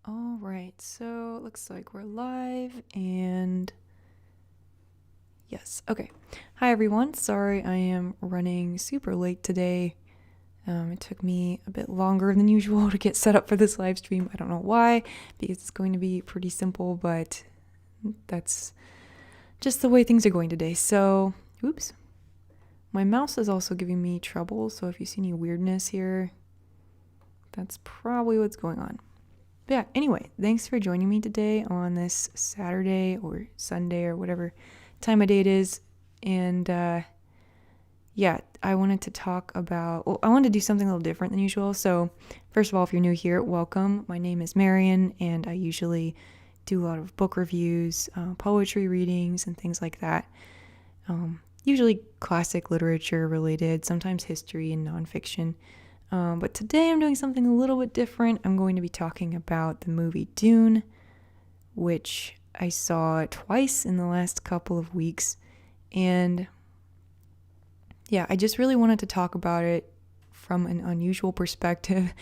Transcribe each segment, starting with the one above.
All right, so it looks like we're live and yes, okay. Hi everyone, sorry I am running super late today. It took me a bit longer than usual to get set up for this live stream. I don't know why, because it's going to be pretty simple, but that's just the way things are going today. So, oops. My mouse is also giving me trouble, so if you see any weirdness here, that's probably what's going on. But yeah, anyway, thanks for joining me today on this Saturday or Sunday or whatever time of day it is. And yeah, I wanted to talk about, I wanted to do something a little different than usual. So first of all, if you're new here, welcome. My name is Marion, and I usually do a lot of book reviews, poetry readings, and things like that. Usually classic literature related, sometimes history and nonfiction. But today I'm doing something a little bit different. I'm going to be talking about the movie Dune, which I saw twice in the last couple of weeks. And yeah, I just really wanted to talk about it from an unusual perspective.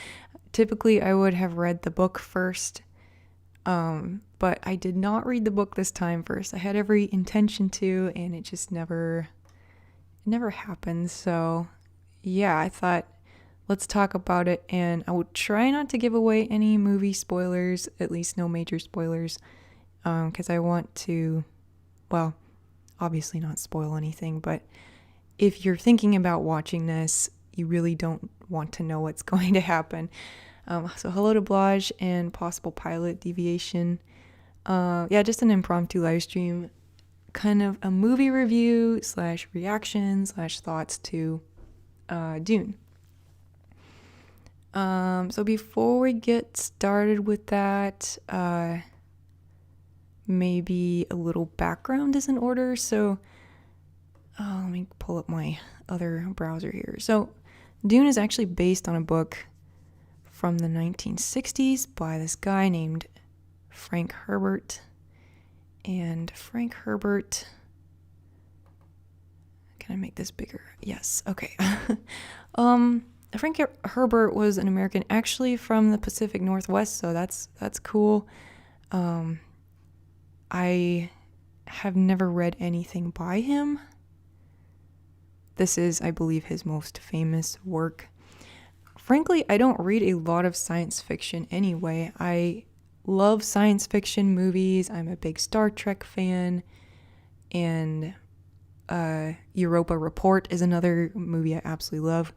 Typically, I would have read the book first, but I did not read the book this time first. I had every intention to, and it just never happened. So yeah, I thought, let's talk about it, and I will try not to give away any movie spoilers, at least no major spoilers, because I want to, well, obviously not spoil anything, but if you're thinking about watching this, you really don't want to know what's going to happen. So hello to Blage and possible pilot deviation. Yeah, just an impromptu live stream, kind of a movie review / reaction / thoughts to Dune. So before we get started with that, maybe a little background is in order. So let me pull up my other browser here. So Dune is actually based on a book from the 1960s by this guy named Frank Herbert. And Frank Herbert, can I make this bigger? Yes, okay. Frank Herbert was an American, actually from the Pacific Northwest, so that's cool. I have never read anything by him. This is, I believe, his most famous work. Frankly, I don't read a lot of science fiction anyway. I love science fiction movies. I'm a big Star Trek fan, and Europa Report is another movie I absolutely love.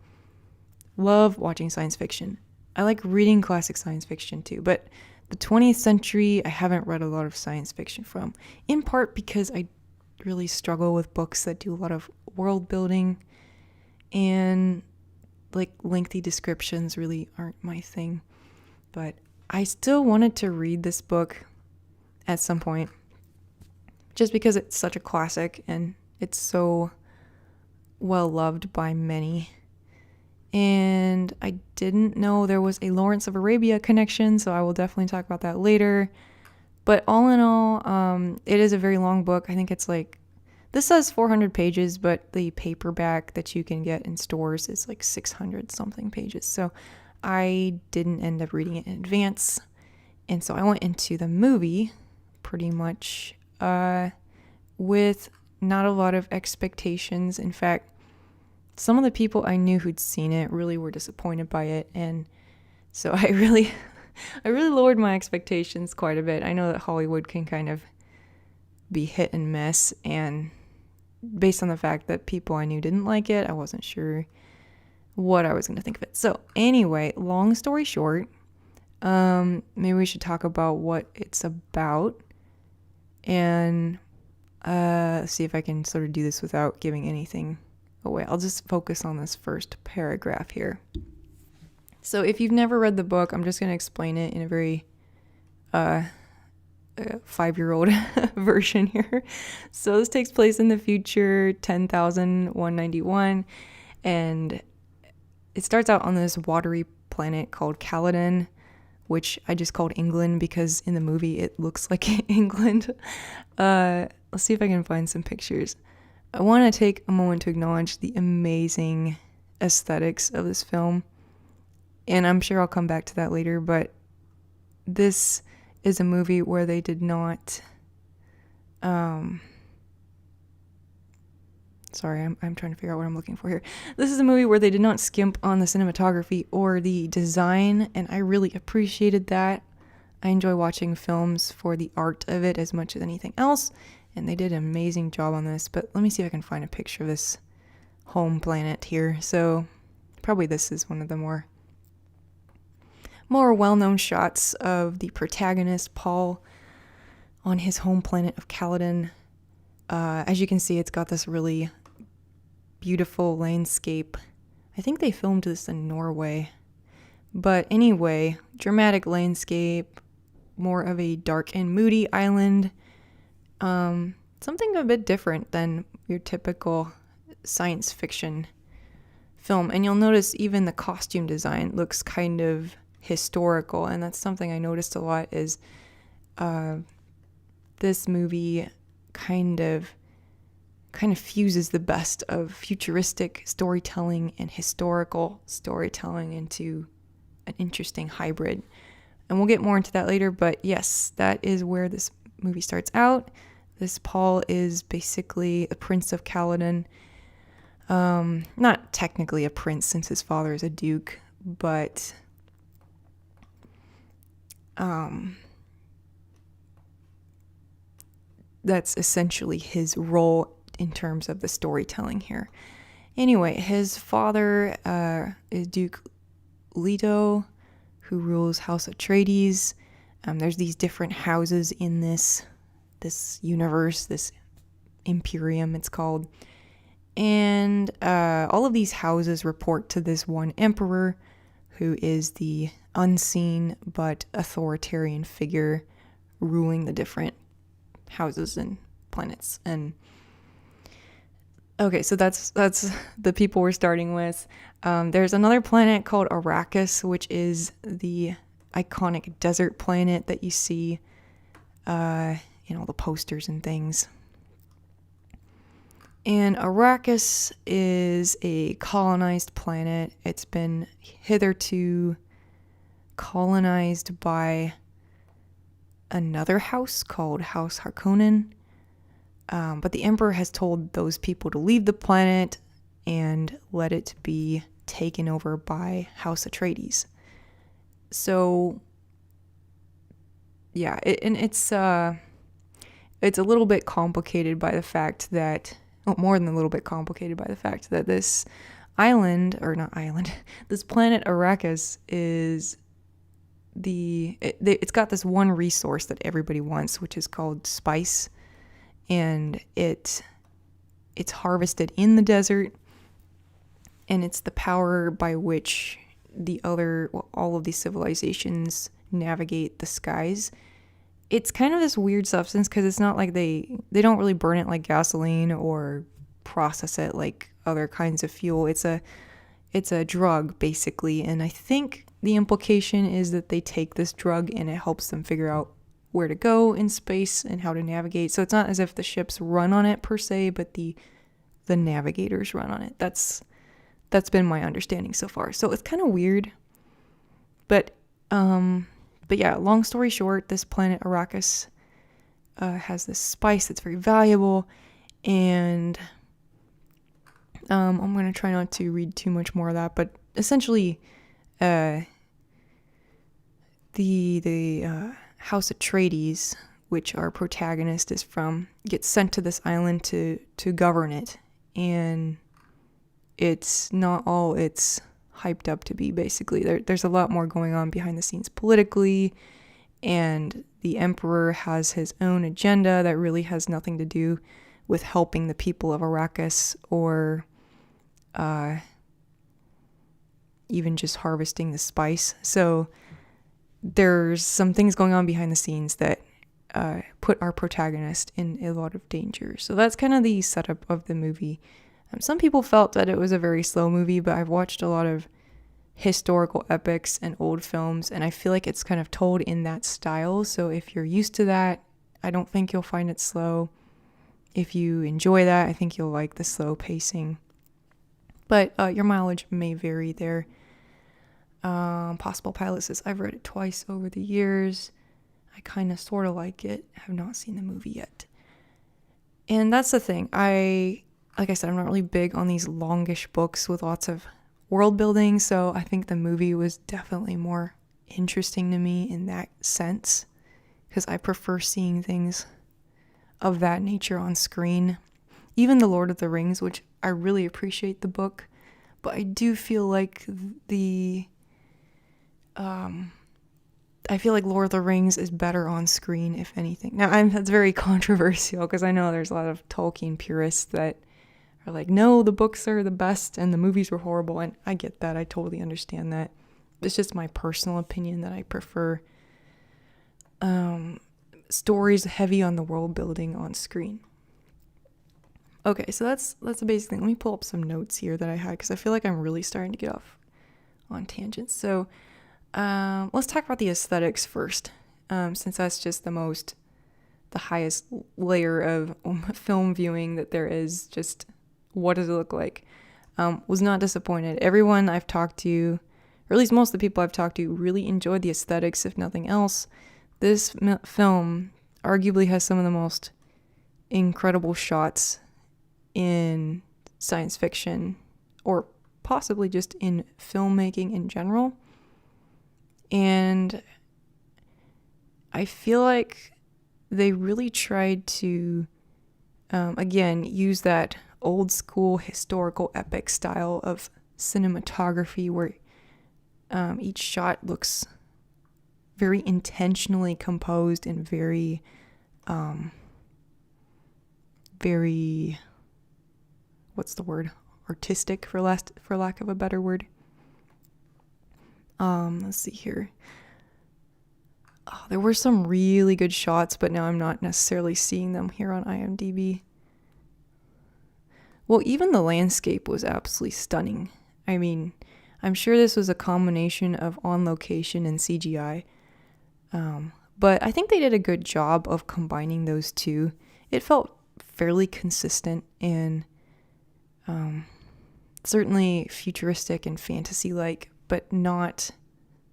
Love watching science fiction. I like reading classic science fiction too, but the 20th century I haven't read a lot of science fiction from, in part because I really struggle with books that do a lot of world building, and like lengthy descriptions really aren't my thing. But I still wanted to read this book at some point, just because it's such a classic and it's so well loved by many. And I didn't know there was a Lawrence of Arabia connection, so I will definitely talk about that later. But all in all, it is a very long book. I think it's like, this says 400 pages, but the paperback that you can get in stores is like 600 something pages. So I didn't end up reading it in advance. And so I went into the movie pretty much with not a lot of expectations. In fact, some of the people I knew who'd seen it really were disappointed by it, and so I really lowered my expectations quite a bit. I know that Hollywood can kind of be hit and miss, and based on the fact that people I knew didn't like it, I wasn't sure what I was going to think of it. So anyway, long story short, maybe we should talk about what it's about, and see if I can sort of do this without giving anything away. I'll just focus on this first paragraph here. So if you've never read the book, I'm just going to explain it in a very 5-year-old version here. So this takes place in the future, 10,191, and it starts out on this watery planet called Caladan, which I just called England because in the movie it looks like England. Let's see if I can find some pictures. I want to take a moment to acknowledge the amazing aesthetics of this film, and I'm sure I'll come back to that later, but this is a movie where they did not sorry, I'm trying to figure out what I'm looking for here. This is a movie where they did not skimp on the cinematography or the design, and I really appreciated that. I enjoy watching films for the art of it as much as anything else, and they did an amazing job on this. But let me see if I can find a picture of this home planet here. So probably this is one of the more well-known shots of the protagonist, Paul, on his home planet of Caladan. As you can see, it's got this really beautiful landscape. I think they filmed this in Norway. But anyway, dramatic landscape, more of a dark and moody island. Something a bit different than your typical science fiction film. And you'll notice even the costume design looks kind of historical, and that's something I noticed a lot is this movie kind of fuses the best of futuristic storytelling and historical storytelling into an interesting hybrid. And we'll get more into that later, but yes, that is where this movie starts out. This Paul is basically a prince of Caladan. Not technically a prince since his father is a duke, but that's essentially his role in terms of the storytelling here. Anyway, his father is Duke Leto, who rules House Atreides. There's these different houses in this universe, this Imperium it's called. And all of these houses report to this one emperor, who is the unseen but authoritarian figure ruling the different houses and planets. And okay, so that's the people we're starting with. There's another planet called Arrakis, which is the iconic desert planet that you see in all the posters and things. And Arrakis is a colonized planet. It's been hitherto colonized by another house called House Harkonnen. But the Emperor has told those people to leave the planet and let it be taken over by House Atreides. So, yeah, it's a little bit complicated by the fact that, more than a little bit complicated by the fact that this this planet Arrakis is it's got this one resource that everybody wants, which is called spice. And it's harvested in the desert, and it's the power by which all of these civilizations navigate the skies. It's kind of this weird substance because it's not like they don't really burn it like gasoline or process it like other kinds of fuel. It's a drug basically, and I think the implication is that they take this drug and it helps them figure out where to go in space and how to navigate. So it's not as if the ships run on it per se, but the navigators run on it. That's been my understanding so far. So it's kind of weird. But yeah, long story short, this planet Arrakis has this spice that's very valuable, and I'm going to try not to read too much more of that, but essentially the House Atreides, which our protagonist is from, gets sent to this island to govern it, and it's not all it's hyped up to be. Basically, there's a lot more going on behind the scenes politically, and the Emperor has his own agenda that really has nothing to do with helping the people of Arrakis or even just harvesting the spice. So there's some things going on behind the scenes that put our protagonist in a lot of danger. So that's kind of the setup of the movie. Some people felt that it was a very slow movie, but I've watched a lot of historical epics and old films, and I feel like it's kind of told in that style. So if you're used to that, I don't think you'll find it slow. If you enjoy that, I think you'll like the slow pacing. But your mileage may vary there. Possible Pilot says, I've read it twice over the years. I kind of sort of like it. I have not seen the movie yet. And that's the thing. Like I said, I'm not really big on these longish books with lots of world building, so I think the movie was definitely more interesting to me in that sense, because I prefer seeing things of that nature on screen. Even The Lord of the Rings, which I really appreciate the book, but I do feel like I feel like Lord of the Rings is better on screen, if anything. Now, that's very controversial, because I know there's a lot of Tolkien purists that are like, no, the books are the best and the movies were horrible, and I get that. I totally understand that. It's just my personal opinion that I prefer stories heavy on the world building on screen. Okay, so that's the basic thing. Let me pull up some notes here that I had, because I feel like I'm really starting to get off on tangents. So let's talk about the aesthetics first, since that's just the highest layer of film viewing that there is. Just what does it look like? Was not disappointed. Everyone I've talked to, or at least most of the people I've talked to, really enjoyed the aesthetics, if nothing else. This film arguably has some of the most incredible shots in science fiction, or possibly just in filmmaking in general. And I feel like they really tried to, again, use that old school historical epic style of cinematography where each shot looks very intentionally composed and very, what's the word? Artistic, for lack of a better word. Let's see here. Oh, there were some really good shots, but now I'm not necessarily seeing them here on IMDb. Well, even the landscape was absolutely stunning. I mean, I'm sure this was a combination of on location and CGI. But I think they did a good job of combining those two. It felt fairly consistent and certainly futuristic and fantasy-like, but not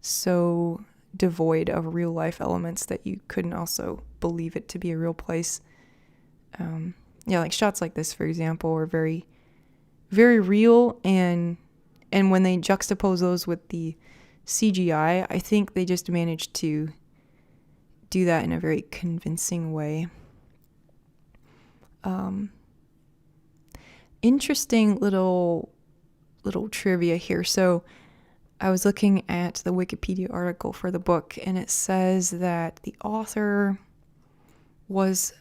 so devoid of real life elements that you couldn't also believe it to be a real place. Like shots like this, for example, are very, very real, and when they juxtapose those with the CGI, I think they just managed to do that in a very convincing way. Interesting little trivia here. So I was looking at the Wikipedia article for the book, and it says that the author was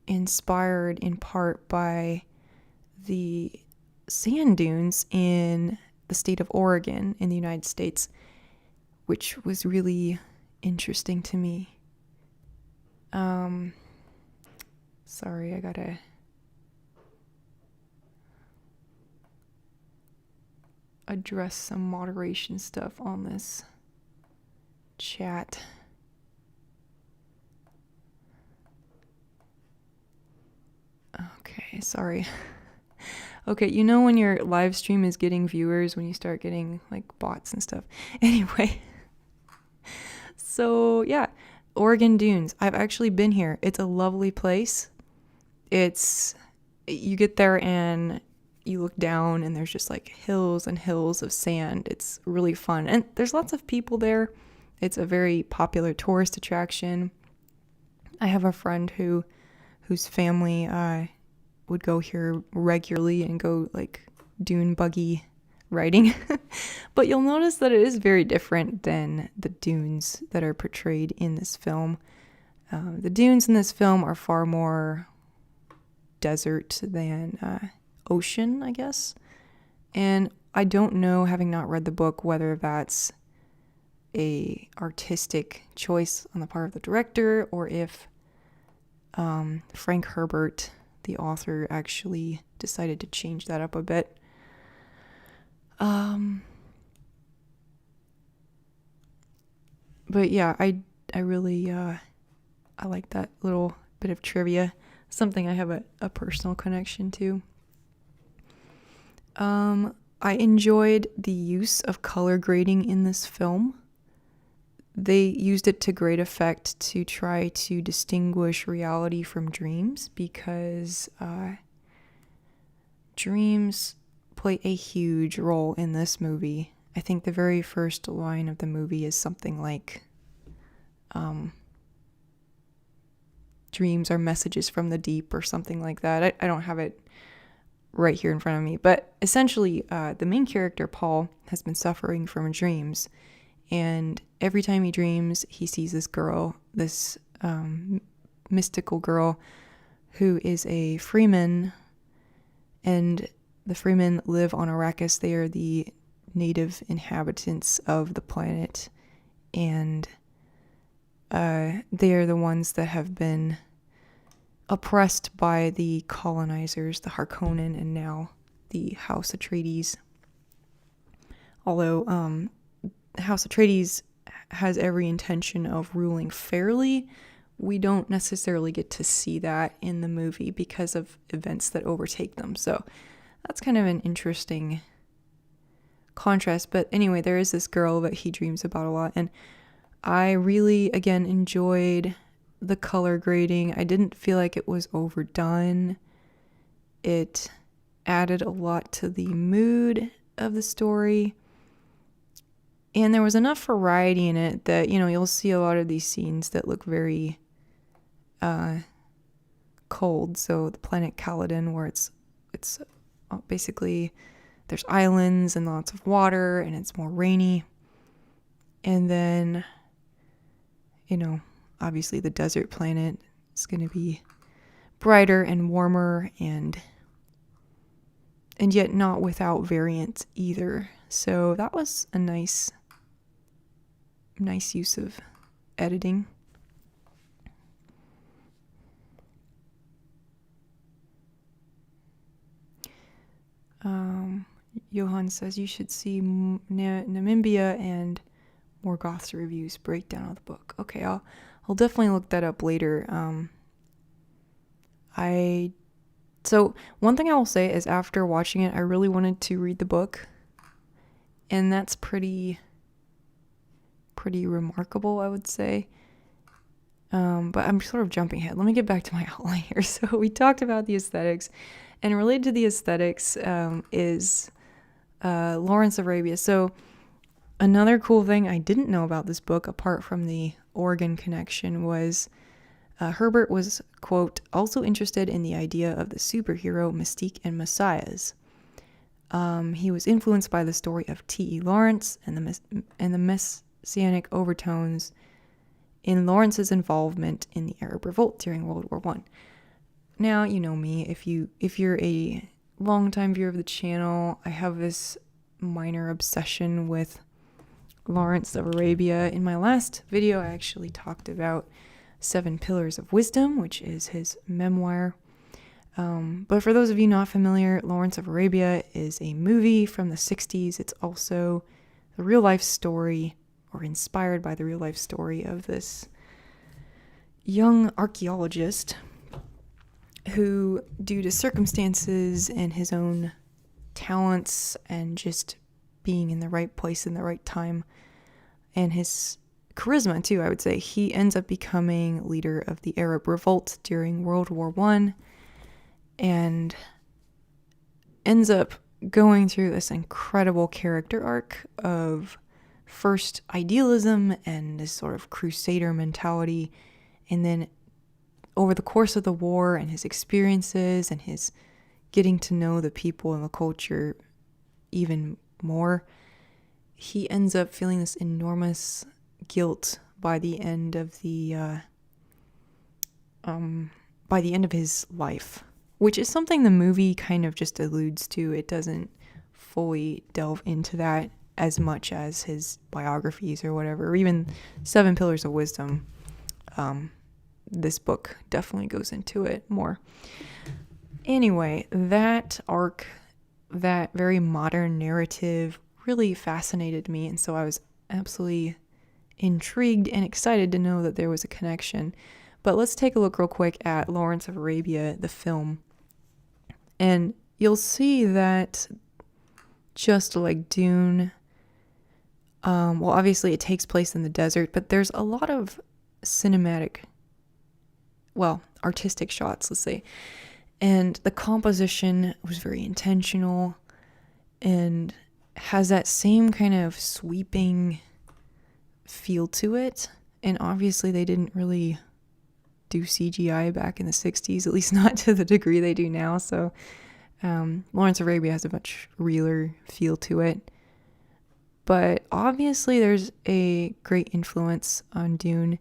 inspired in part by the sand dunes in the state of Oregon in the United States, which was really interesting to me. Sorry, I gotta address some moderation stuff on this chat. Okay, sorry. Okay, you know when your live stream is getting viewers, when you start getting like bots and stuff. Anyway, so yeah, Oregon Dunes. I've actually been here. It's a lovely place. You get there and you look down and there's just like hills and hills of sand. It's really fun. And there's lots of people there. It's a very popular tourist attraction. I have a friend whose family would go here regularly and go like dune buggy riding. But you'll notice that it is very different than the dunes that are portrayed in this film. The dunes in this film are far more desert than ocean, I guess. And I don't know, having not read the book, whether that's a artistic choice on the part of the director or if Frank Herbert, the author, actually decided to change that up a bit. But yeah, I really I like that little bit of trivia, something I have a personal connection to. I enjoyed the use of color grading in this film. They used it to great effect to try to distinguish reality from dreams, because dreams play a huge role in this movie. I think the very first line of the movie is something like, dreams are messages from the deep, or something like that. I don't have it right here in front of me, but essentially the main character, Paul, has been suffering from dreams, and every time he dreams, he sees this girl, this mystical girl, who is a freeman, and the freemen live on Arrakis. They are the native inhabitants of the planet, and they are the ones that have been oppressed by the colonizers, the Harkonnen, and now the House Atreides. Although House Atreides has every intention of ruling fairly, we don't necessarily get to see that in the movie because of events that overtake them. So that's kind of an interesting contrast. But anyway, there is this girl that he dreams about a lot, and I really, again, enjoyed the color grading. I didn't feel like it was overdone. It added a lot to the mood of the story. And there was enough variety in it that, you know, you'll see a lot of these scenes that look very cold. So the planet Caladan, where it's basically there's islands and lots of water, and it's more rainy. And then, you know, obviously the desert planet is going to be brighter and warmer, and yet not without variance either. So that was a nice use of editing. Johan says you should see Namibia and Morgoth's reviews breakdown of the book. Okay, I'll definitely look that up later. So one thing I will say is, after watching it, I really wanted to read the book, and that's pretty remarkable, I would say. But I'm sort of jumping ahead. Let me get back to my outline here. So we talked about the aesthetics, and related to the aesthetics is Lawrence of Arabia. So another cool thing I didn't know about this book, apart from the Oregon connection, was Herbert was, quote, also interested in the idea of the superhero, mystique, and messiahs. He was influenced by the story of T.E. Lawrence and the messianic overtones in Lawrence's involvement in the Arab Revolt during World War I. Now, you know me, if you're a longtime viewer of the channel, I have this minor obsession with Lawrence of Arabia. In my last video, I actually talked about 7 Pillars of Wisdom, which is his memoir. But for those of you not familiar, Lawrence of Arabia is a movie from the 60s. It's also the real life story, or inspired by the real life story, of this young archaeologist who, due to circumstances and his own talents and just being in the right place in the right time, and his charisma too, I would say, he ends up becoming leader of the Arab Revolt during World War I, and ends up going through this incredible character arc of first idealism and this sort of crusader mentality, and then over the course of the war and his experiences and his getting to know the people and the culture even more, he ends up feeling this enormous guilt by the end of his life, which is something the movie kind of just alludes to. It doesn't fully delve into that as much as his biographies or whatever, or even 7 Pillars of Wisdom. This book definitely goes into it more. Anyway, that arc, that very modern narrative, really fascinated me, and so I was absolutely intrigued and excited to know that there was a connection. But let's take a look real quick at Lawrence of Arabia, the film, and you'll see that just like Dune. Well, obviously it takes place in the desert, but there's a lot of cinematic, well, artistic shots, let's say. And the composition was very intentional and has that same kind of sweeping feel to it. And obviously they didn't really do CGI back in the 60s, at least not to the degree they do now. So Lawrence of Arabia has a much realer feel to it. But obviously there's a great influence on Dune,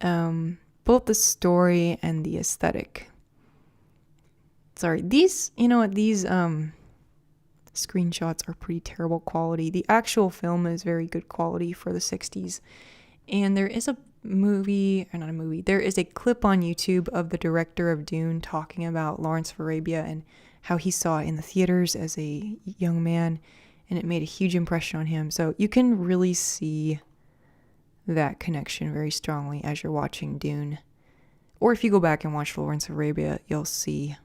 both the story and the aesthetic. Sorry, these screenshots are pretty terrible quality. The actual film is very good quality for the 60s. And there is a there is a clip on YouTube of the director of Dune talking about Lawrence of Arabia and how he saw it in the theaters as a young man, and it made a huge impression on him. So you can really see that connection very strongly as you're watching Dune. Or if you go back and watch Lawrence of Arabia, you'll see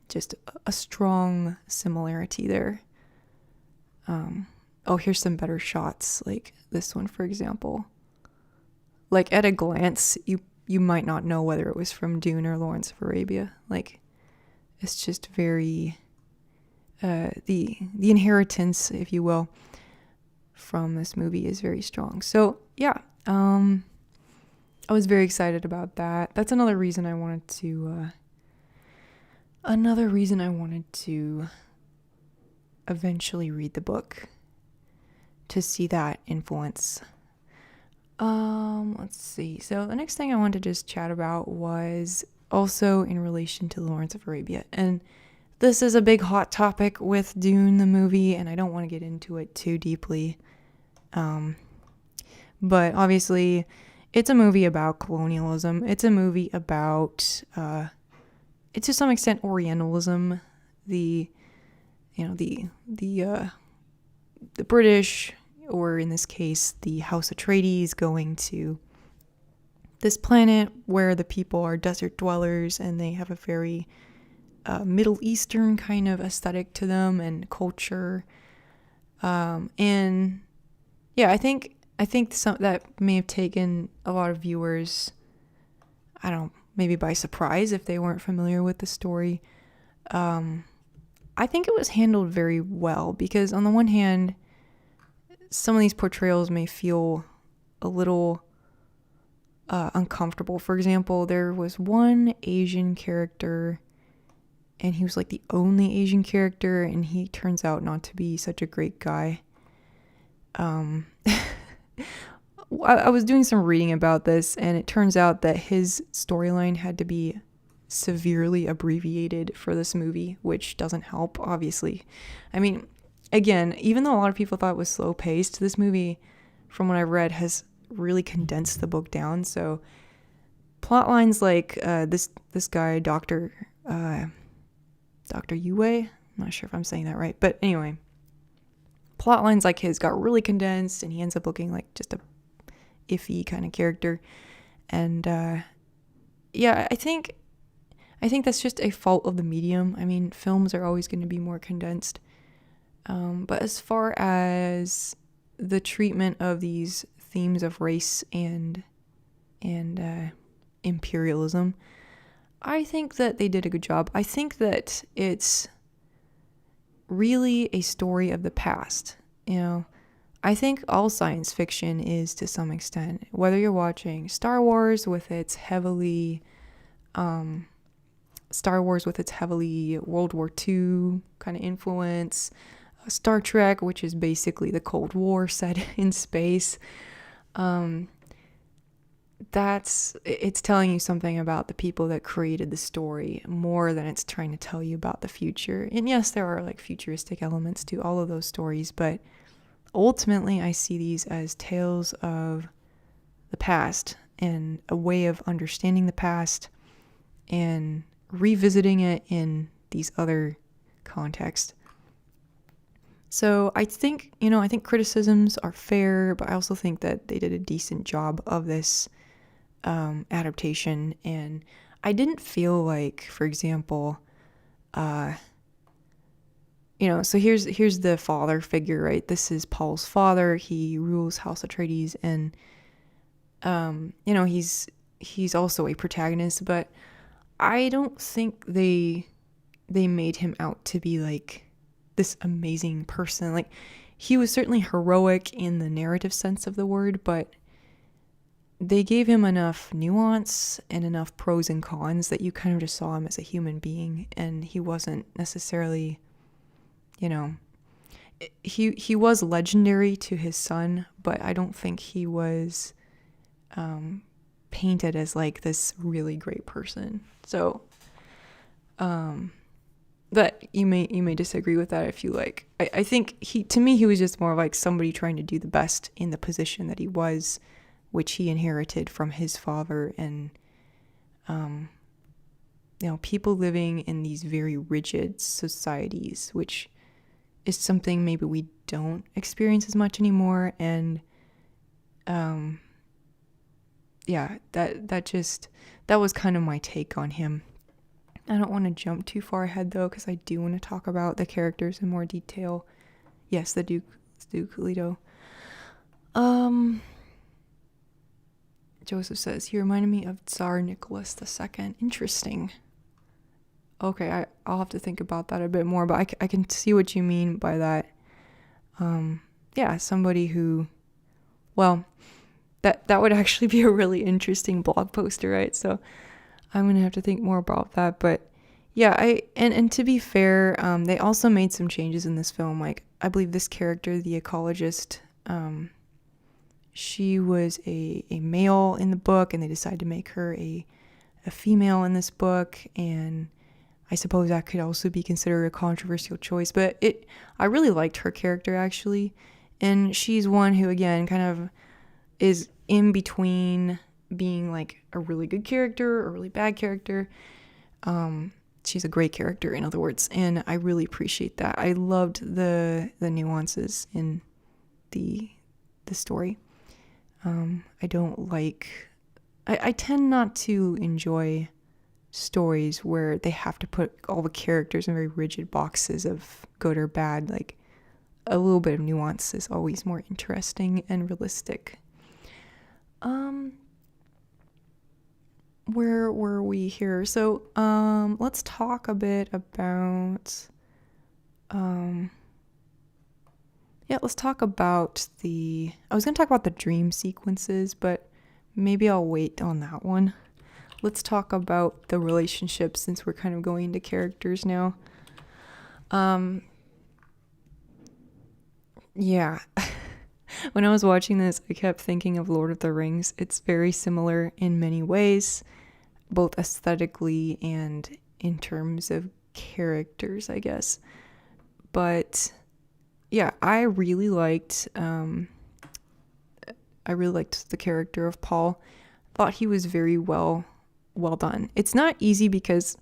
just a strong similarity there. Here's some better shots, like this one, for example. Like, at a glance, you might not know whether it was from Dune or Lawrence of Arabia. Like, it's just very, the inheritance, if you will, from this movie is very strong. So, yeah, I was very excited about that. That's another reason I wanted to eventually read the book, to see that influence. Let's see. So the next thing I wanted to just chat about was also in relation to Lawrence of Arabia. And this is a big hot topic with Dune, the movie, and I don't want to get into it too deeply. But obviously it's a movie about colonialism. It's a movie about, to some extent, Orientalism. The British, or in this case, the House Atreides, going to this planet where the people are desert dwellers and they have a very Middle Eastern kind of aesthetic to them and culture. And yeah, I think some that may have taken a lot of viewers, maybe by surprise if they weren't familiar with the story. I think it was handled very well, because on the one hand, some of these portrayals may feel a little uncomfortable. For example, there was one Asian character, and he was like the only Asian character, and he turns out not to be such a great guy. I was doing some reading about this, and it turns out that his storyline had to be severely abbreviated for this movie, which doesn't help, obviously. I mean, again, even though a lot of people thought it was slow paced, this movie, from what I've read, has really condensed the book down. So plot lines like this guy, Dr. Yue, I'm not sure if I'm saying that right, but anyway, plot lines like his got really condensed, and he ends up looking like just a iffy kind of character. And yeah, I think that's just a fault of the medium. I mean, films are always going to be more condensed. But as far as the treatment of these themes of race and imperialism, I think that they did a good job. I think that it's really a story of the past. I think all science fiction is, to some extent, whether you're watching Star Wars with its heavily World War II kind of influence, Star Trek, which is basically the Cold War set in space. It's telling you something about the people that created the story more than it's trying to tell you about the future. And yes, there are like futuristic elements to all of those stories, but ultimately I see these as tales of the past and a way of understanding the past and revisiting it in these other contexts. So I think criticisms are fair, but I also think that they did a decent job of this adaptation. And I didn't feel like, for example, so here's the father figure, right? This is Paul's father. He rules House Atreides, and he's also a protagonist, but I don't think they made him out to be like this amazing person. Like, he was certainly heroic in the narrative sense of the word, but they gave him enough nuance and enough pros and cons that you kind of just saw him as a human being, and he wasn't necessarily, he was legendary to his son, but I don't think he was painted as like this really great person. So, but you may disagree with that if you like. I think to me he was just more like somebody trying to do the best in the position that he was, which he inherited from his father, and people living in these very rigid societies, which is something maybe we don't experience as much anymore. And that was kind of my take on him. I don't want to jump too far ahead though, because I do want to talk about the characters in more detail. Yes, the Duke Leto. Joseph says, he reminded me of Tsar Nicholas II. Interesting. Okay, I'll have to think about that a bit more, but I can see what you mean by that. Somebody who, well, that would actually be a really interesting blog poster, right? So I'm going to have to think more about that. But yeah, and to be fair, they also made some changes in this film. Like, I believe this character, the ecologist, she was a male in the book, and they decided to make her a female in this book. And I suppose that could also be considered a controversial choice, but I really liked her character, actually. And she's one who, again, kind of is in between being like a really good character or a really bad character. She's a great character, in other words, and I really appreciate that. I loved the nuances in the story. I don't like, I tend not to enjoy stories where they have to put all the characters in very rigid boxes of good or bad. Like, a little bit of nuance is always more interesting and realistic. Where were we here? So, let's talk a bit about, let's talk about I was going to talk about the dream sequences, but maybe I'll wait on that one. Let's talk about the relationship, since we're kind of going into characters now. When I was watching this, I kept thinking of Lord of the Rings. It's very similar in many ways, both aesthetically and in terms of characters, I guess. But yeah, I really liked the character of Paul. Thought he was very well done. It's not easy because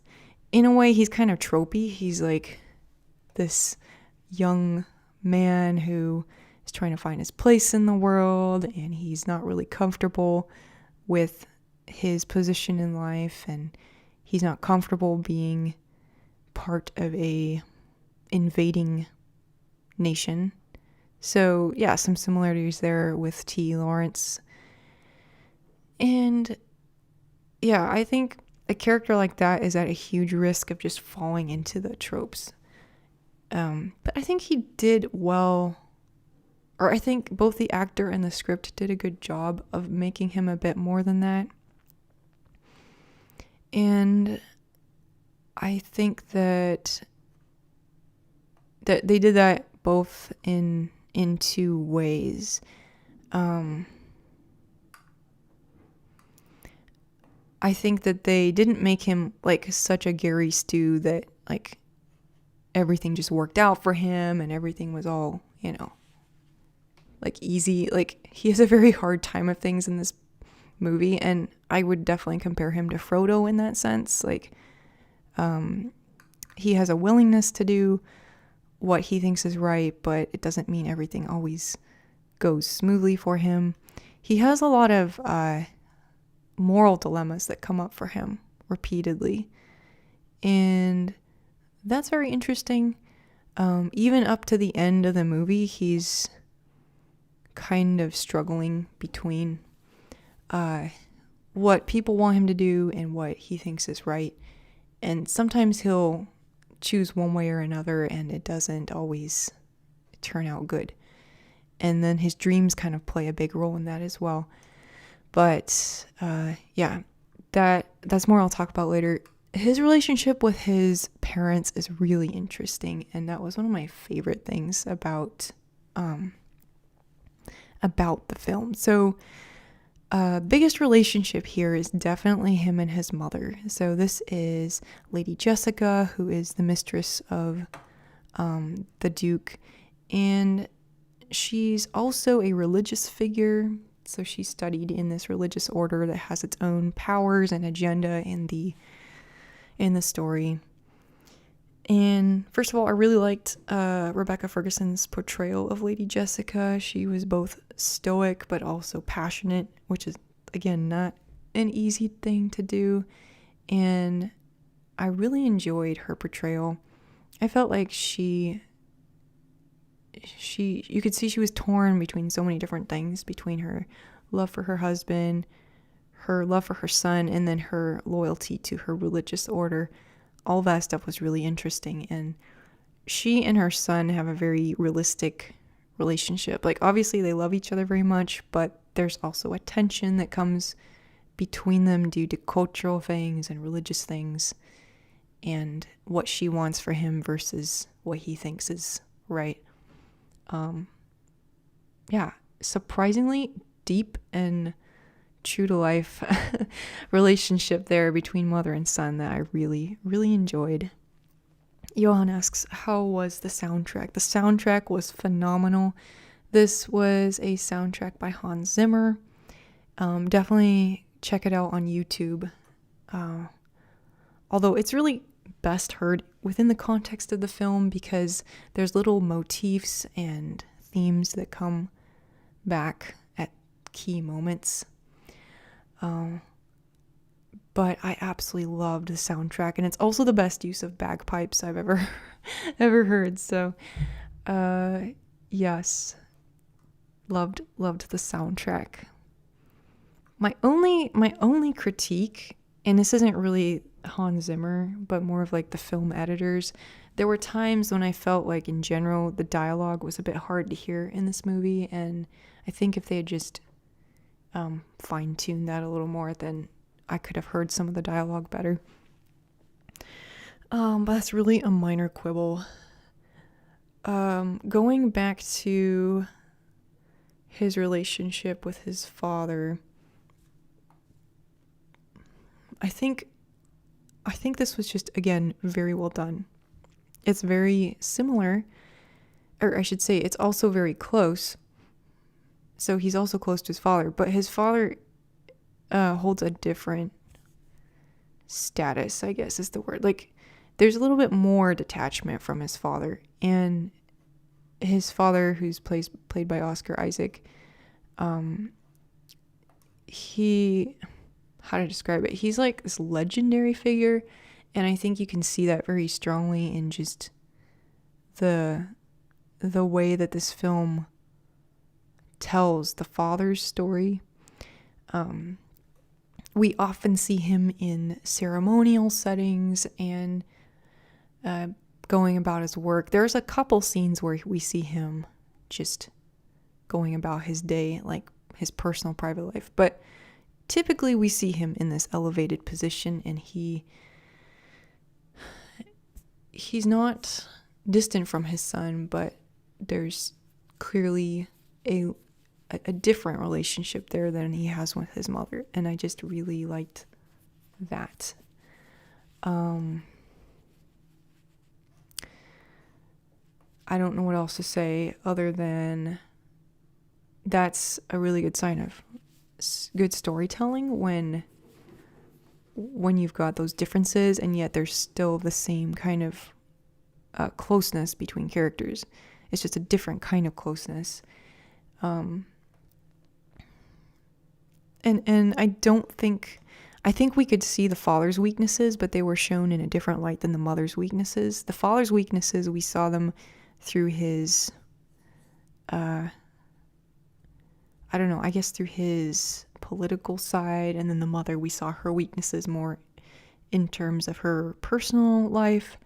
in a way he's kind of tropey. He's like this young man who is trying to find his place in the world, and he's not really comfortable with his position in life, and he's not comfortable being part of a invading nation. So yeah, some similarities there with T. Lawrence. And yeah, I think a character like that is at a huge risk of just falling into the tropes. But I think he did well, or I think both the actor and the script did a good job of making him a bit more than that. And I think that they did that both in two ways. I think that they didn't make him like such a Gary Stu that like everything just worked out for him and everything was all, like easy. Like, he has a very hard time of things in this movie, and I would definitely compare him to Frodo in that sense. Like, he has a willingness to do what he thinks is right, but it doesn't mean everything always goes smoothly for him. He has a lot of moral dilemmas that come up for him repeatedly, and that's very interesting. Even up to the end of the movie, he's kind of struggling between what people want him to do and what he thinks is right. And sometimes he'll choose one way or another, and it doesn't always turn out good. And then his dreams kind of play a big role in that as well. But yeah, that's more I'll talk about later. His relationship with his parents is really interesting, and that was one of my favorite things about the film. So biggest relationship here is definitely him and his mother. So this is Lady Jessica, who is the mistress of the Duke, and she's also a religious figure. So she studied in this religious order that has its own powers and agenda in the story. And first of all, I really liked Rebecca Ferguson's portrayal of Lady Jessica. She was both stoic but also passionate, which is, again, not an easy thing to do. And I really enjoyed her portrayal. I felt like you could see she was torn between so many different things, between her love for her husband, her love for her son, and then her loyalty to her religious order. All that stuff was really interesting, and she and her son have a very realistic relationship. Like, obviously they love each other very much, but there's also a tension that comes between them due to cultural things and religious things, and what she wants for him versus what he thinks is right. Yeah, surprisingly deep and true to life relationship there between mother and son that I really, really enjoyed. Johan asks, how was the soundtrack? The soundtrack was phenomenal. This was a soundtrack by Hans Zimmer. Definitely check it out on YouTube. Although it's really best heard within the context of the film, because there's little motifs and themes that come back at key moments. But I absolutely loved the soundtrack, and it's also the best use of bagpipes I've ever heard. So yes, loved the soundtrack. My only critique, and this isn't really Hans Zimmer, but more of like the film editors, there were times when I felt like in general the dialogue was a bit hard to hear in this movie, and I think if they had just fine-tuned that a little more, then I could have heard some of the dialogue better. But that's really a minor quibble. Going back to his relationship with his father, I think this was just, again, very well done. It's very similar, or I should say it's also very close. So he's also close to his father, but his father holds a different status, I guess is the word. Like, there's a little bit more detachment from his father, and his father, who's played by Oscar Isaac, how to describe it? He's like this legendary figure, and I think you can see that very strongly in just the way that this film tells the father's story. We often see him in ceremonial settings and going about his work. There's a couple scenes where we see him just going about his day, like his personal private life, but typically we see him in this elevated position, and he's not distant from his son, but there's clearly a different relationship there than he has with his mother, and I just really liked that. I don't know what else to say other than that's a really good sign of good storytelling when you've got those differences and yet there's still the same kind of closeness between characters. It's just a different kind of closeness. And I think we could see the father's weaknesses, but they were shown in a different light than the mother's weaknesses. The father's weaknesses, we saw them through his, I don't know, I guess through his political side, and then the mother, we saw her weaknesses more in terms of her personal life.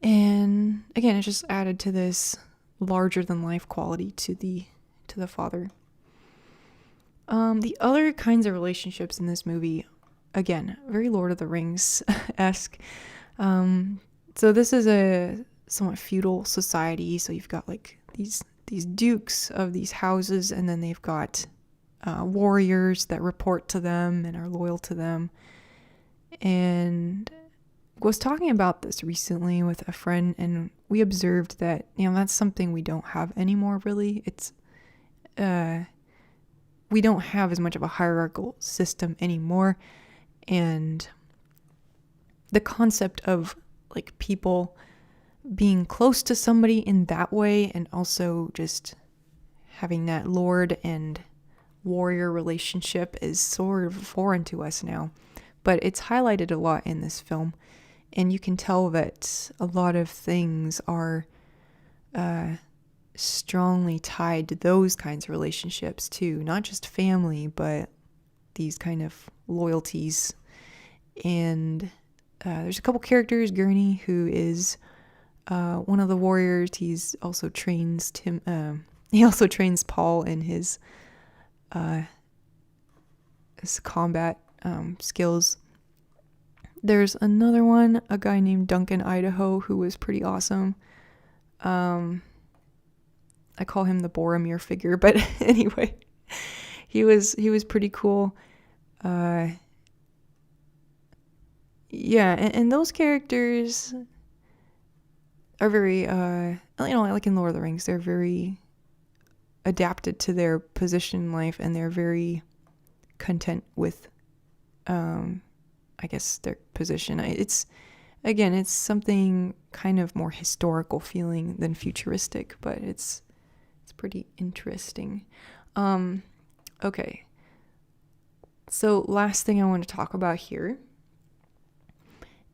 And again, it just added to this larger than life quality to the father. The other kinds of relationships in this movie, again, very Lord of the Rings-esque. So this is a somewhat feudal society. So you've got like these dukes of these houses, and then they've got warriors that report to them and are loyal to them. And was talking about this recently with a friend, and we observed that, that's something we don't have anymore, really. It's we don't have as much of a hierarchical system anymore, and the concept of like people being close to somebody in that way, and also just having that lord and warrior relationship, is sort of foreign to us now. But it's highlighted a lot in this film, and you can tell that a lot of things are strongly tied to those kinds of relationships too, not just family, but these kind of loyalties. And there's a couple characters. Gurney, who is one of the warriors, he's also trains he also trains Paul in his combat skills. There's another one, a guy named Duncan Idaho, who was pretty awesome. I call him the Boromir figure, but anyway, he was pretty cool. Yeah, and those characters are very, like in Lord of the Rings, they're very adapted to their position in life, and they're very content with, I guess, their position. It's something kind of more historical feeling than futuristic, but it's pretty interesting. Okay. So last thing I want to talk about here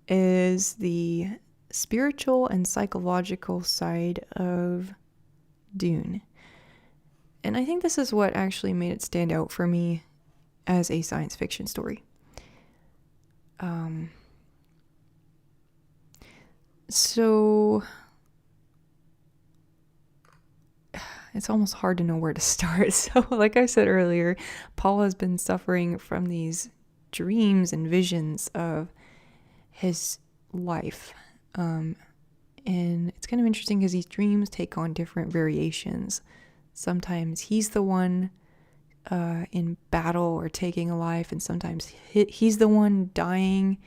is the spiritual and psychological side of Dune. And I think this is what actually made it stand out for me as a science fiction story. So it's almost hard to know where to start. So like I said earlier, Paul has been suffering from these dreams and visions of his life. And it's kind of interesting because these dreams take on different variations. Sometimes he's the one in battle or taking a life, and sometimes he's the one dying.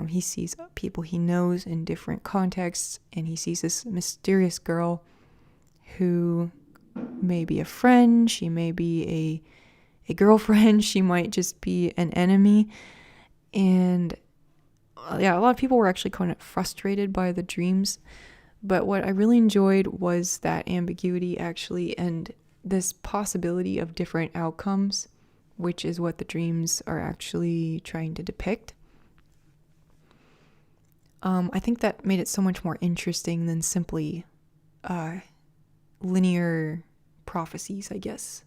He sees people he knows in different contexts, and he sees this mysterious girl who may be a friend, she may be a girlfriend, she might just be an enemy. And yeah, a lot of people were actually kind of frustrated by the dreams, but what I really enjoyed was that ambiguity, actually, and this possibility of different outcomes, which is what the dreams are actually trying to depict. I think that made it so much more interesting than simply linear prophecies, I guess.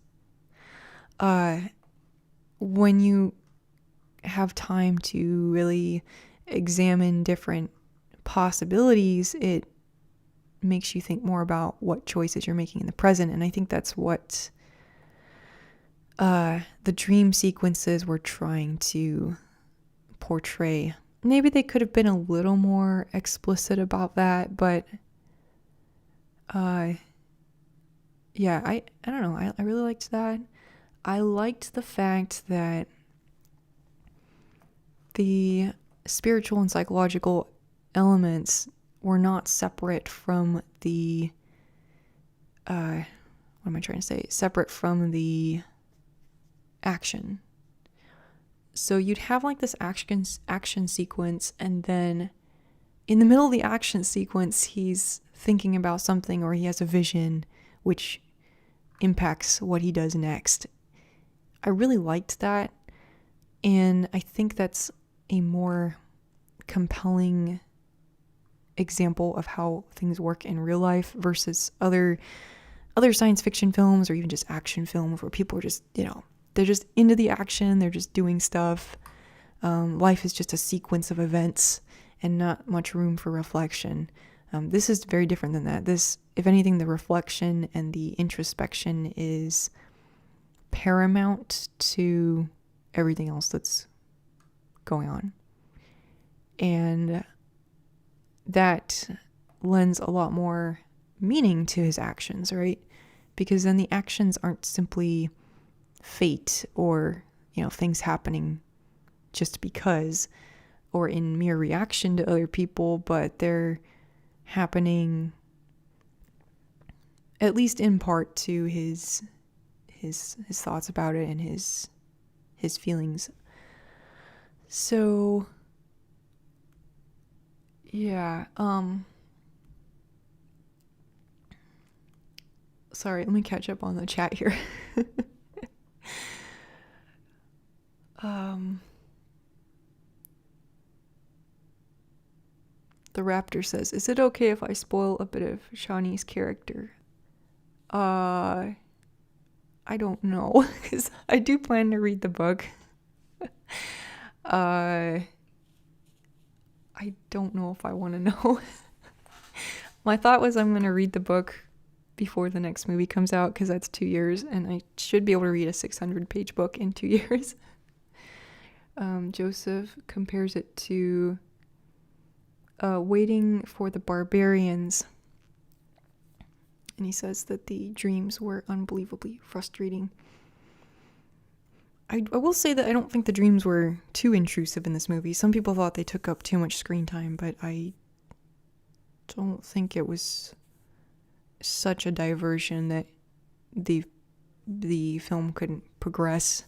When you have time to really examine different possibilities, it makes you think more about what choices you're making in the present. And I think that's what the dream sequences were trying to portray. Maybe they could have been a little more explicit about that, but yeah, I don't know. I really liked that. I liked the fact that the spiritual and psychological elements were not separate from the separate from the action. So you'd have like this action sequence, and then in the middle of the action sequence, he's thinking about something, or he has a vision which impacts what he does next. I really liked that, and I think that's a more compelling example of how things work in real life versus other science fiction films or even just action films where people are just, they're just into the action, they're just doing stuff. Life is just a sequence of events and not much room for reflection. This is very different than that. This, if anything, the reflection and the introspection is paramount to everything else that's going on. And that lends a lot more meaning to his actions, right? Because then the actions aren't simply fate or, things happening just because or in mere reaction to other people, but they're happening at least in part to his thoughts about it and his feelings. So yeah, sorry, let me catch up on the chat here. The Raptor says, is it okay if I spoil a bit of Shawnee's character? I don't know, because I do plan to read the book. I don't know if I want to know. My thought was I'm going to read the book before the next movie comes out, because that's 2 years, and I should be able to read a 600-page book in 2 years. Joseph compares it to Waiting for the Barbarians. And he says that the dreams were unbelievably frustrating. I will say that I don't think the dreams were too intrusive in this movie. Some people thought they took up too much screen time, but I don't think it was such a diversion that the film couldn't progress.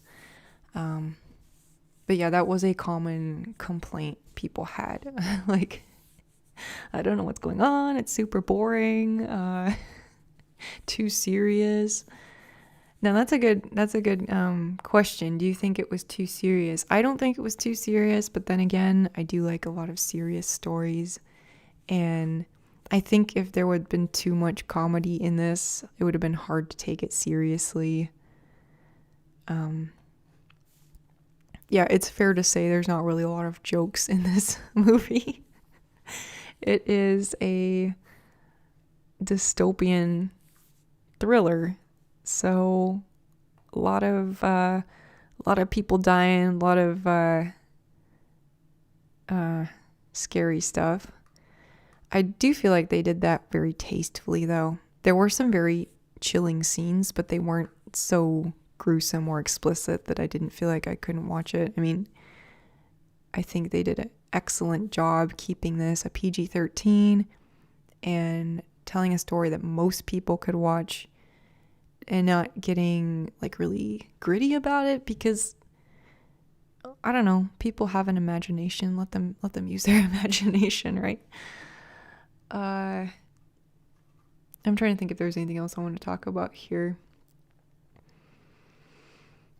But yeah, that was a common complaint people had. Like, I don't know what's going on. It's super boring. Too serious. Now that's a good question. Do you think it was too serious? I don't think it was too serious, but then again, I do like a lot of serious stories, and I think if there would have been too much comedy in this, it would have been hard to take it seriously. Yeah, it's fair to say there's not really a lot of jokes in this movie. It is a dystopian thriller, so a lot of people dying, a lot of scary stuff. I do feel like they did that very tastefully, though. There were some very chilling scenes, but they weren't so gruesome or explicit that I didn't feel like I couldn't watch it. I mean, I think they did an excellent job keeping this a PG-13 and telling a story that most people could watch and not getting like really gritty about it, because I don't know, people have an imagination. Let them use their imagination, right? I'm trying to think if there's anything else I want to talk about here.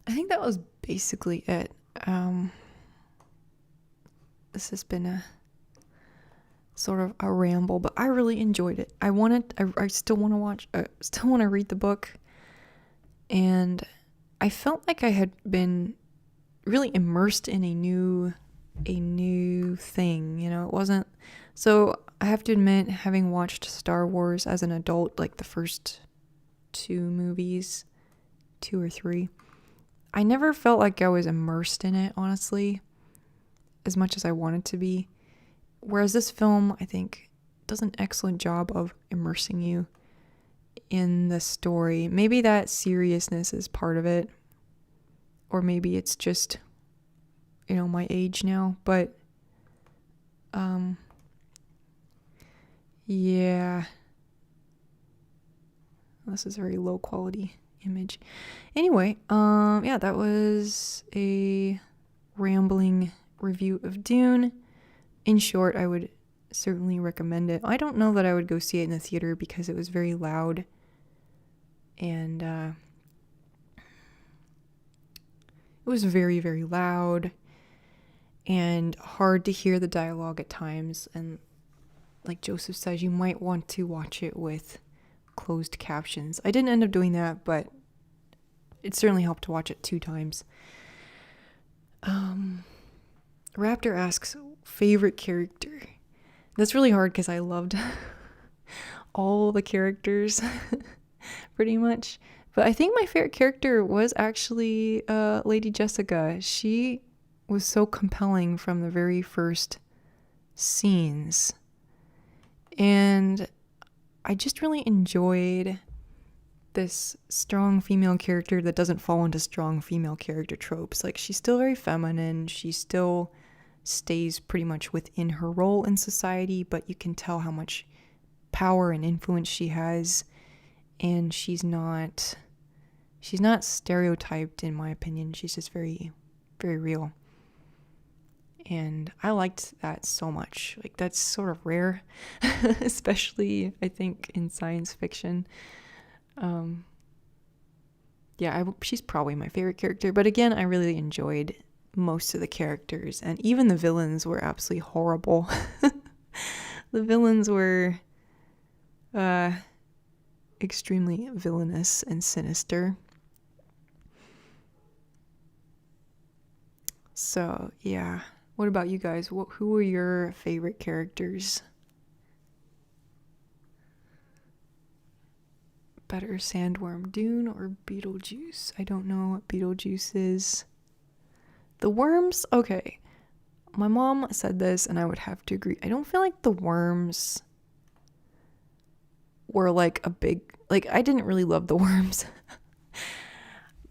I think that was basically it. This has been a sort of a ramble, but I really enjoyed it. I still want to read the book, and I felt like I had been really immersed in a new thing. It wasn't. So I have to admit, having watched Star Wars as an adult, like the first 2 movies, 2 or 3, I never felt like I was immersed in it, honestly, as much as I wanted to be. Whereas this film, I think, does an excellent job of immersing you in the story. Maybe that seriousness is part of it, or maybe it's just, my age now, but yeah, this is a very low quality image. Anyway, yeah, that was a rambling review of Dune. In short, I would certainly recommend it. I don't know that I would go see it in the theater because it was very loud and it was very, very loud and hard to hear the dialogue at times, and like Joseph says, you might want to watch it with closed captions. I didn't end up doing that, but it certainly helped to watch it 2 times. Raptor asks, favorite character? That's really hard because I loved all the characters pretty much. But I think my favorite character was actually Lady Jessica. She was so compelling from the very first scenes. And I just really enjoyed this strong female character that doesn't fall into strong female character tropes. Like, she's still very feminine. She still stays pretty much within her role in society, but you can tell how much power and influence she has. And she's not stereotyped, in my opinion. She's just very, very real. And I liked that so much. Like, that's sort of rare, especially, I think, in science fiction. She's probably my favorite character. But again, I really enjoyed most of the characters. And even the villains were absolutely horrible. The villains were extremely villainous and sinister. So, yeah. What about you guys? Who were your favorite characters? Better Sandworm, Dune, or Beetlejuice? I don't know what Beetlejuice is. The worms? Okay. My mom said this, and I would have to agree. I don't feel like the worms were like a big... Like, I didn't really love the worms.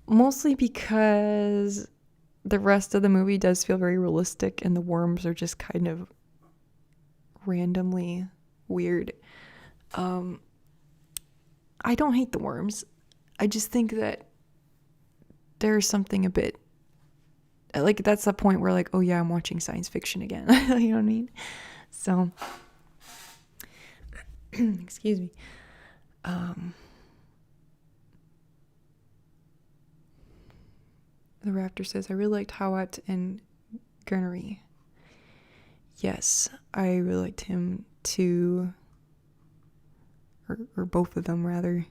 Mostly because the rest of the movie does feel very realistic, and the worms are just kind of randomly weird. I don't hate the worms. I just think that there's something a bit... Like, that's the point where, like, oh yeah, I'm watching science fiction again. You know what I mean? So... excuse me. The Raptor says, I really liked Howat and Gunnery. Yes, I really liked him too. Or both of them, rather.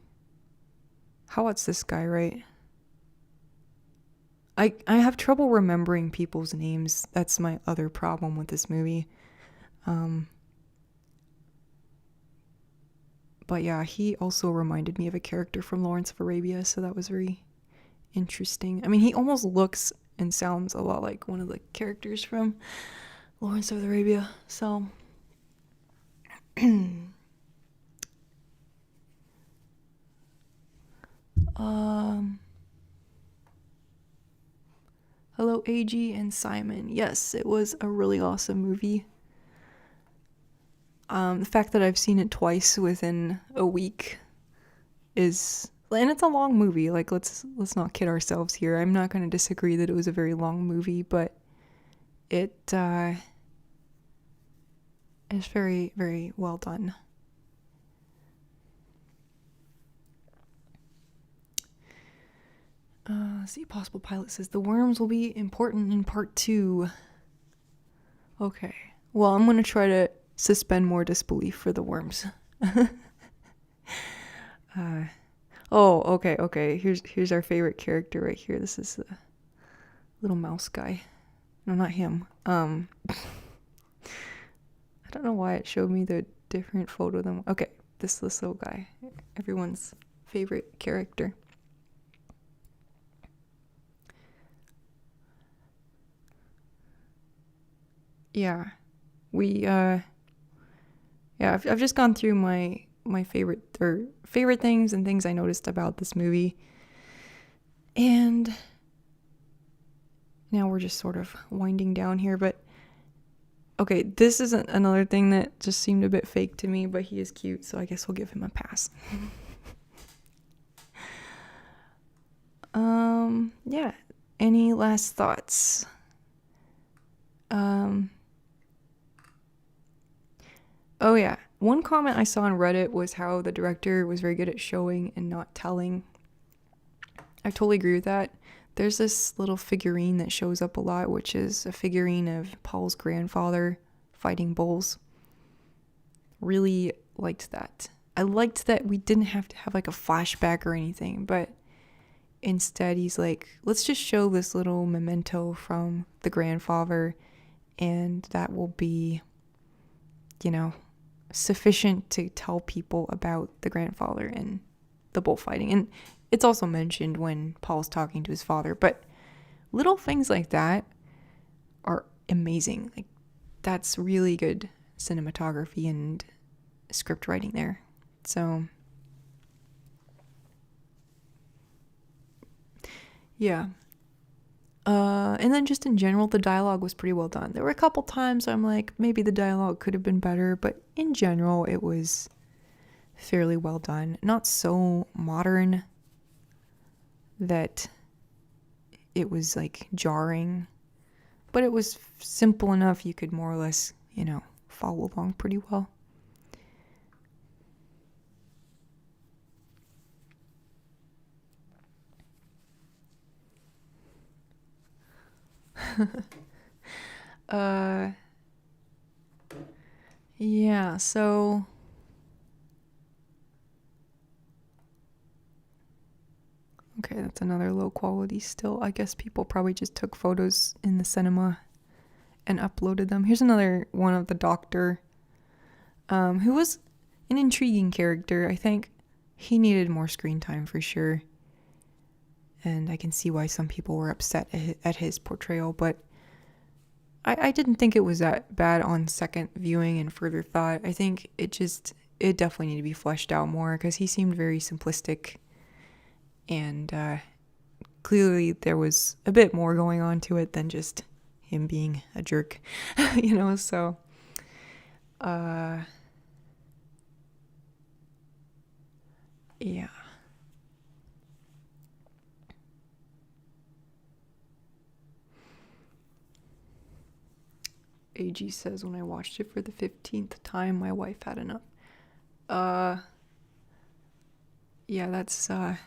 Howat's this guy, right? I have trouble remembering people's names. That's my other problem with this movie. But yeah, he also reminded me of a character from Lawrence of Arabia, so that was very interesting. I mean, he almost looks and sounds a lot like one of the characters from Lawrence of Arabia, so... Hello, AG and Simon. Yes, it was a really awesome movie. The fact that I've seen it twice within a week is... And it's a long movie. Like, let's not kid ourselves here. I'm not going to disagree that it was a very long movie, but it is very, very well done. See, Possible Pilot says, the worms will be important in part 2. Okay. Well, I'm going to try to suspend more disbelief for the worms. Okay. Here's our favorite character right here. This is the little mouse guy. No, not him. I don't know why it showed me the different photo than... Okay, this little guy. Everyone's favorite character. Yeah. I've just gone through my favorite things and things I noticed about this movie. And now we're just sort of winding down here, but okay, this isn't another thing that just seemed a bit fake to me, but he is cute, so I guess we'll give him a pass. Yeah. Any last thoughts? Oh yeah, one comment I saw on Reddit was how the director was very good at showing and not telling. I totally agree with that. There's this little figurine that shows up a lot, which is a figurine of Paul's grandfather fighting bulls. really liked that. I liked that we didn't have to have like a flashback or anything, but instead he's like, let's just show this little memento from the grandfather, and that will be, you know, sufficient to tell people about the grandfather and the bullfighting. And it's also mentioned when Paul's talking to his father, but little things like that are amazing. Like, that's really good cinematography and script writing there. So yeah. And then just in general, the dialogue was pretty well done. There were a couple times I'm like, maybe the dialogue could have been better, but in general, it was fairly well done. Not so modern that it was like jarring, but it was simple enough you could more or less, you know, follow along pretty well. Yeah, so okay, that's another low quality still. I guess people probably just took photos in the cinema and uploaded them. Here's another one of the doctor, who was an intriguing character. I think he needed more screen time for sure. And I can see why some people were upset at his portrayal, but I didn't think it was that bad on second viewing and further thought. I think it definitely needed to be fleshed out more because he seemed very simplistic, and clearly there was a bit more going on to it than just him being a jerk, you know, so yeah. AG says, when I watched it for the 15th time, my wife had enough. Yeah, that's a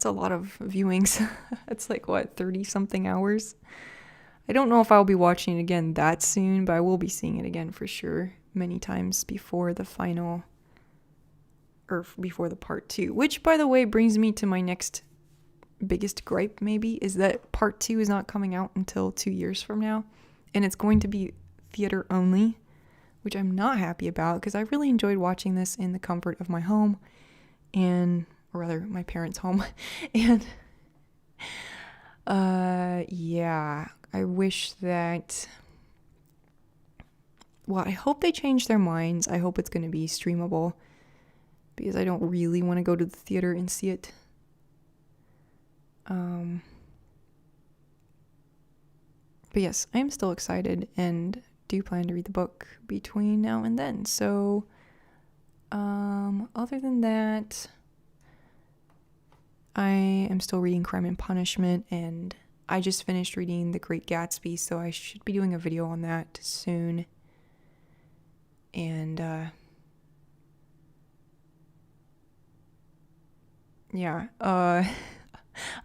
lot of viewings. That's like, what, 30 something hours? I don't know if I'll be watching it again that soon, but I will be seeing it again for sure many times before the final, or before the part 2, which, by the way, brings me to my next biggest gripe, maybe, is that part 2 is not coming out until 2 years from now, and it's going to be theater only, which I'm not happy about because I really enjoyed watching this in the comfort of my home, or rather my parents' home. And yeah, I wish that, well, I hope they change their minds. I hope it's going to be streamable because I don't really want to go to the theater and see it. But yes, I am still excited and do plan to read the book between now and then. So, other than that, I am still reading Crime and Punishment, and I just finished reading The Great Gatsby, so I should be doing a video on that soon. And, yeah,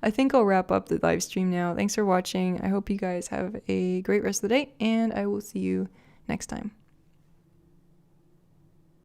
I think I'll wrap up the live stream now. Thanks for watching. I hope you guys have a great rest of the day, and I will see you next time.